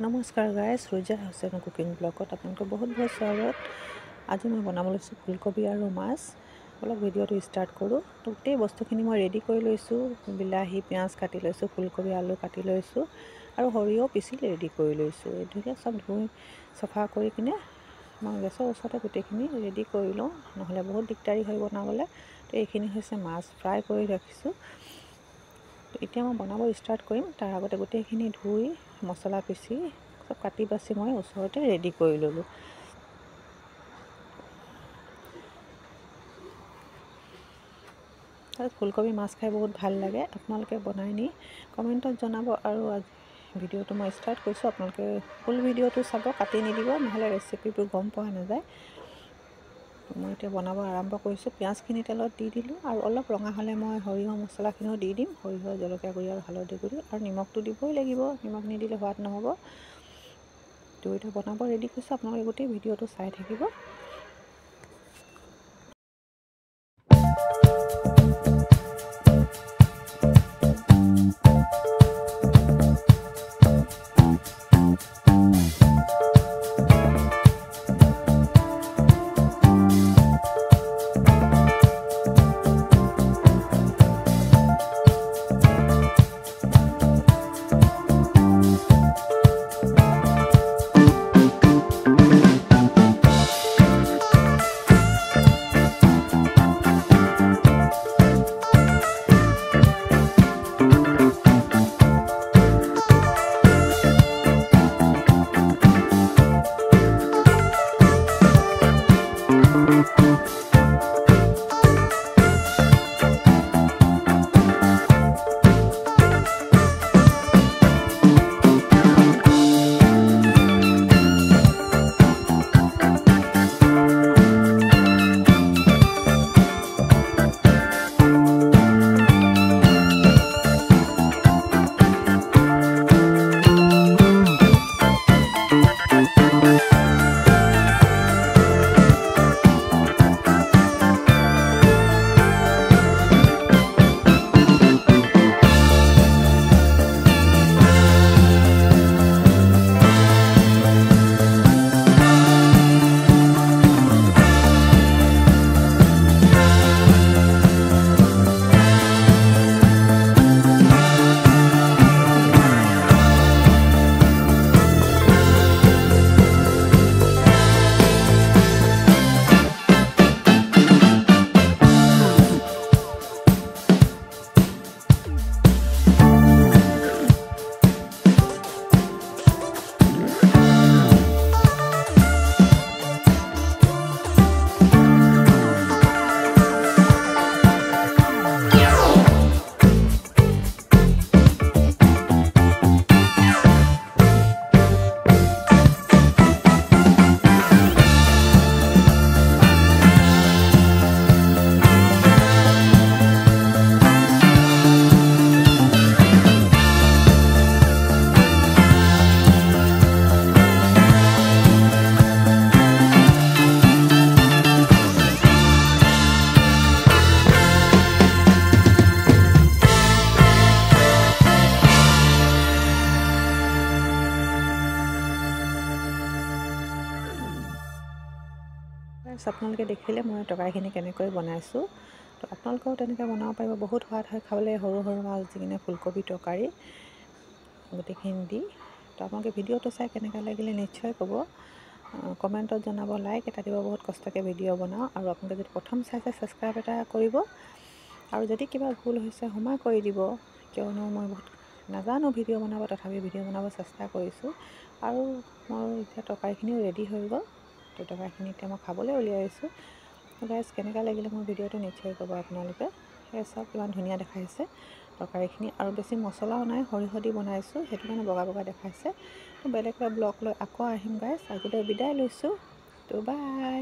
নমস্কাৰ guys, ৰুজা Hussain cooking ব্লগত আপোনালোকক বহুত বহুত স্বাগত। আজি মই বনাব লৈছোঁ ফুলকবি আৰু মাছ। অলপ ভিডিঅ'টো ষ্টাৰ্ট কৰোঁ। তো গোটেই বস্তুখিনি মই ৰেডি কৰি লৈছোঁ। বিলাহী, পিঁয়াজ কাটি লৈছোঁ, ফুলকবি, আলু কাটি লৈছোঁ আৰু সৰিয়হ পিচি ৰেডি কৰি লৈছোঁ। এইটোকে চব ধুই চফা কৰি কিনে মই গেছৰ ওচৰতে গোটেইখিনি ৰেডি কৰি লওঁ, নহ'লে বহুত দিগদাৰী হয় বনাবলৈ। তো এইখিনি হৈছে মাছ ফ্ৰাই কৰি ৰাখিছোঁ। এতিয়া মই বনাব ষ্টাৰ্ট কৰিম। তাৰ আগতে গোটেইখিনি ধুই মছলা পিচি চব কাটি বাচি মই ওচৰতে ৰেডি কৰি ল'লোঁ। ফুলকবি মাছ খাই বহুত ভাল লাগে। আপোনালোকে বনাই নি কমেণ্টত জনাব। আৰু আজি ভিডিঅ'টো মই ষ্টাৰ্ট কৰিছোঁ। আপোনালোকে ফুল ভিডিঅ'টো চাব, কাটি নিদিব, নহ'লে ৰেচিপিবোৰ গম পোৱা নাযায়। মই এতিয়া বনাব আৰম্ভ কৰিছোঁ। পিঁয়াজখিনি তেলত দি দিলোঁ আৰু অলপ ৰঙা হ'লে মই সৰিয়হ মছলাখিনিও দি দিম। সৰিয়হ, জলকীয়া গুড়ি আৰু হালধি গুড়ি আৰু নিমখটো দিবই লাগিব। নিমখ নিদিলে সোৱাদ নহ'ব। তো এতিয়া বনাব ৰেডি কৰিছোঁ। আপোনালোকে গোটেই ভিডিঅ'টো চাই থাকিব। আপোনালোকে দেখিলে মই তৰকাৰীখিনি কেনেকৈ বনাইছোঁ। তো আপোনালোকেও তেনেকৈ বনাব পাৰিব। বহুত সোৱাদ হয় খাবলৈ। সৰু সৰু মাছ দি কিনে ফুলকবি তৰকাৰী গোটেইখিনি দি। তো আপোনালোকে ভিডিঅ'টো চাই কেনেকৈ লাগিলে নিশ্চয় ক'ব, কমেণ্টত জনাব। লাইক এটা দিব। বহুত কষ্টকৈ ভিডিঅ' বনাওঁ। আৰু আপোনালোকে যদি প্ৰথম চাইছে ছাবস্ক্ৰাইব এটা কৰিব। আৰু যদি কিবা ভুল হৈছে ক্ষমা কৰি দিব, কিয়নো মই বহুত নাজানো ভিডিঅ' বনাব, তথাপি ভিডিঅ' বনাব চেষ্টা কৰিছোঁ। আৰু মোৰ এতিয়া তৰকাৰীখিনিও ৰেডি হৈ গ'ল। তো তৰকাৰীখিনি এতিয়া মই খাবলৈ উলিয়াইছোঁ। গাইজ, কেনেকুৱা লাগিলে মোৰ ভিডিঅ'টো নিশ্চয় ক'ব আপোনালোকে। সেই চাওক কিমান ধুনীয়া দেখাইছে তৰকাৰীখিনি। আৰু বেছি মছলাও নাই, সৰিয়হ দি বনাইছোঁ, সেইটো কাৰণে বগা বগা দেখাইছে। তো বেলেগ ব্লগ লৈ আকৌ আহিম গাইজ। আজিলৈ বিদায় লৈছোঁ। তো বাই।